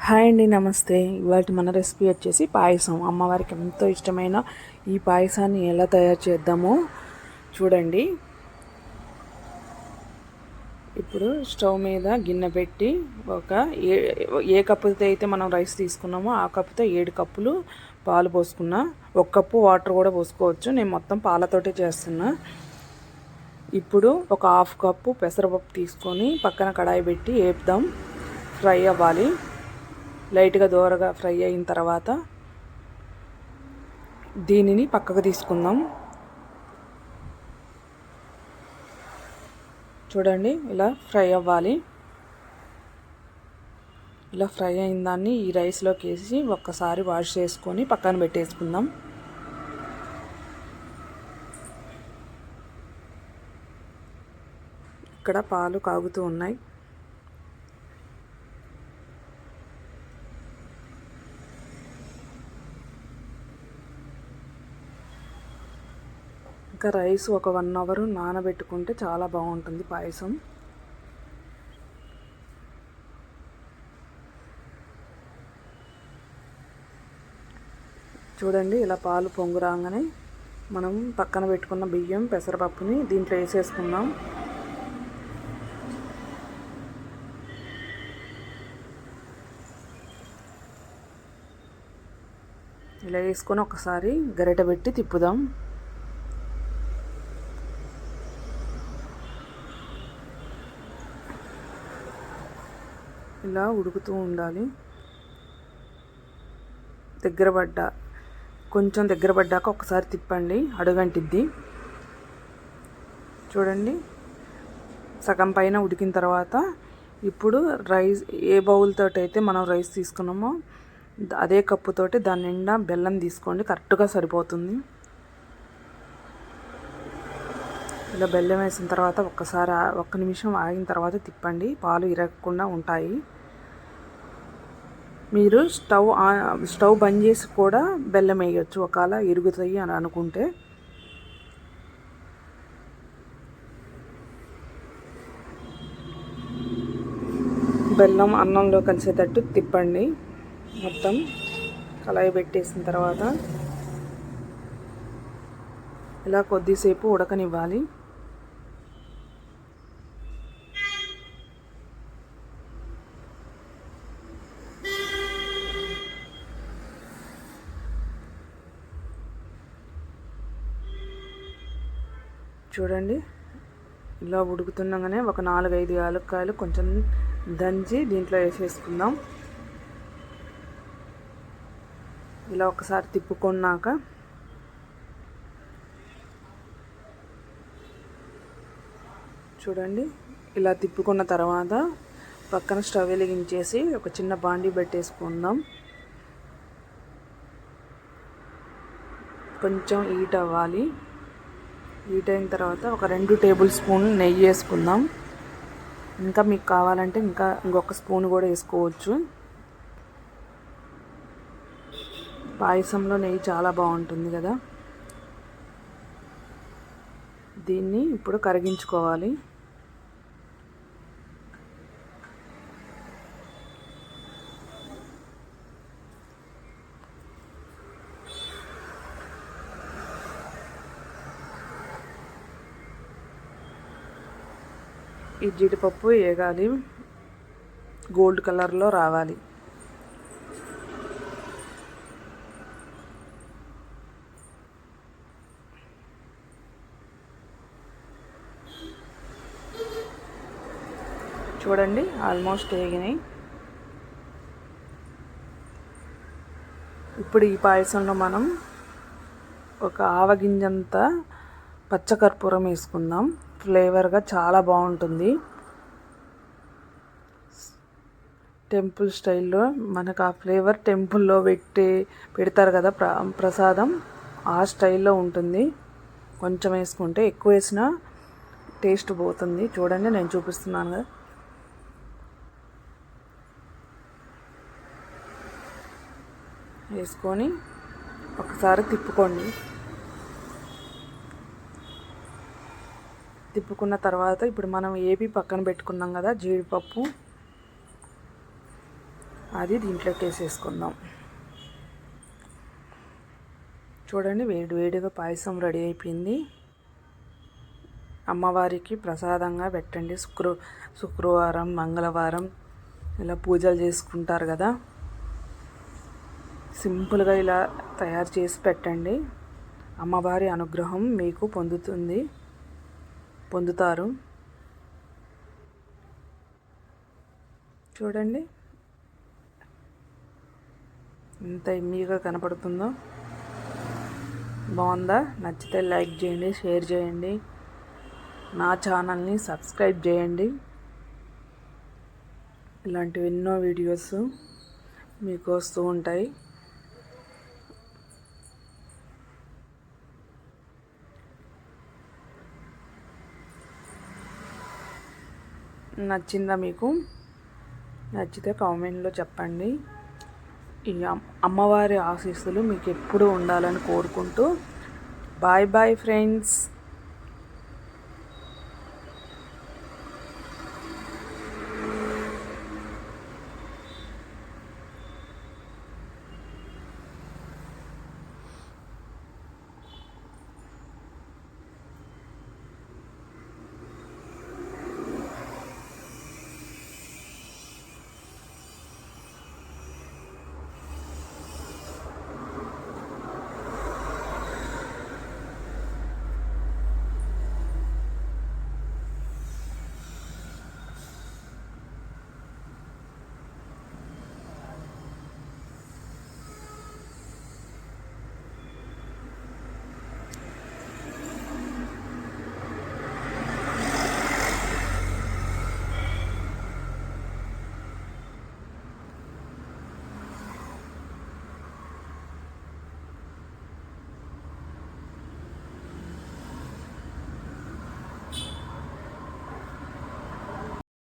Hi అండి, నమస్తే. ఇవాళ మన రెసిపీ వచ్చేసి పాయసం. అమ్మవారికి ఎంతో ఇష్టమైన ఈ పాయసాన్ని ఎలా తయారు చేద్దామో చూడండి. ఇప్పుడు స్టవ్ మీద గిన్నె పెట్టి ఏ కప్పుతో అయితే మనం రైస్ తీసుకున్నామో ఆ కప్పుతో 7 కప్పులు పాలు పోసుకున్నా. 1 కప్పు వాటర్ కూడా పోసుకోవచ్చు. నేను మొత్తం పాలతోటే చేస్తున్నా. ఇప్పుడు ఒక 1/2 కప్పు పెసరపప్పు తీసుకొని పక్కన కడాయి పెట్టి వేపుదాం. ఫ్రై అవ్వాలి. లైట్గా దోరగా ఫ్రై అయిన తర్వాత దీనిని పక్కకు తీసుకుందాం. చూడండి, ఇలా ఫ్రై అవ్వాలి. ఇలా ఫ్రై అయిన దాన్ని ఈ రైస్లోకి వేసి ఒక్కసారి వాష్ చేసుకొని పక్కన పెట్టేసుకుందాం. ఇక్కడ పాలు కాగుతూ ఉన్నాయి. ఇంకా రైస్ ఒక 1 అవర్ నానబెట్టుకుంటే చాలా బాగుంటుంది పాయసం. చూడండి, ఇలా పాలు పొంగు రాగానే మనం పక్కన పెట్టుకున్న బియ్యం పెసరపప్పుని దీంట్లో వేసేసుకుందాం. ఇలా వేసుకొని ఒకసారి గరిటె పెట్టి తిప్పుదాం. ఇలా ఉడుకుతూ ఉండాలి. కొంచెం దగ్గర పడ్డాక ఒకసారి తిప్పండి, అడుగంటిద్ది. చూడండి, సగం పైన ఉడికిన తర్వాత ఇప్పుడు రైస్ ఏ బౌల్తో అయితే మనం రైస్ తీసుకున్నామో అదే కప్పుతోటి దాని నిండా బెల్లం తీసుకోండి, కరెక్ట్గా సరిపోతుంది. ఇలా బెల్లం వేసిన తర్వాత ఒక్కసారి 1 నిమిషం ఆగిన తర్వాత తిప్పండి. పాలు ఇరగకుండా ఉంటాయి. మీరు స్టవ్ బంద్ చేసి కూడా బెల్లం వేయచ్చు ఒకవేళ ఇరుగుతాయి అని అనుకుంటే. బెల్లం అన్నంలో కలిసేటట్టు తిప్పండి. మొత్తం కళాయి పెట్టేసిన తర్వాత ఇలా కొద్దిసేపు ఉడకనివ్వాలి. చూడండి, ఇలా ఉడుకుతుండగానే ఒక 4-5 యాలక్కాయలు కొంచెం దంచి దీంట్లో వేసేసుకుందాం. ఇలా ఒకసారి తిప్పుకున్నాక చూడండి, ఇలా తిప్పుకున్న తర్వాత పక్కన స్టవ్ వెలిగించేసి ఒక చిన్న బాండీ పెట్టేసుకుందాం. కొంచెం హీట్ అవ్వాలి. హీట్ అయిన తర్వాత ఒక 2 టేబుల్ స్పూన్లు నెయ్యి వేసుకుందాం. ఇంకా మీకు కావాలంటే ఇంకొక స్పూన్ కూడా వేసుకోవచ్చు. పాయసంలో నెయ్యి చాలా బాగుంటుంది కదా. దీన్ని ఇప్పుడు కరిగించుకోవాలి. ఈ జీడిపప్పు వేగాలి, గోల్డ్ కలర్లో రావాలి. చూడండి, ఆల్మోస్ట్ వేగినాయి. ఇప్పుడు ఈ పాయసంలో మనం ఒక ఆవగింజంత పచ్చకర్పూరం వేసుకుందాం. ఫ్లేవర్గా చాలా బాగుంటుంది. టెంపుల్ స్టైల్లో మనకు ఆ ఫ్లేవర్ టెంపుల్లో పెడతారు కదా ప్రసాదం, ఆ స్టైల్లో ఉంటుంది. కొంచెం వేసుకుంటే, ఎక్కువ వేసినా టేస్ట్ పోతుంది. చూడండి, నేను చూపిస్తున్నాను కదా. వేసుకొని ఒకసారి తిప్పుకోండి. తిప్పుకున్న తర్వాత ఇప్పుడు మనం ఏపీ పక్కన పెట్టుకున్నాం కదా జీడిపప్పు, అది దీంట్లోకి వేసేసుకుందాం. చూడండి, వేడిగా పాయసం రెడీ అయిపోయింది. అమ్మవారికి ప్రసాదంగా పెట్టండి. శుక్రవారం, మంగళవారం ఇలా పూజలు చేసుకుంటారు కదా, సింపుల్గా ఇలా తయారు చేసి పెట్టండి. అమ్మవారి అనుగ్రహం మీకు పొందుతారు. చూడండి ఎంత ఎమ్మీగా కనపడుతుందో. బాగుందా? నచ్చితే లైక్ చేయండి, షేర్ చేయండి, నా ఛానల్ని సబ్స్క్రైబ్ చేయండి. ఇలాంటివి ఎన్నో వీడియోస్ మీకు వస్తూ ఉంటాయి. నచ్చిందా మీకు? నచ్చితే కామెంట్లో చెప్పండి. ఈ అమ్మవారి ఆశీస్సులు మీకు ఎప్పుడూ ఉండాలని కోరుకుంటూ బాయ్ ఫ్రెండ్స్.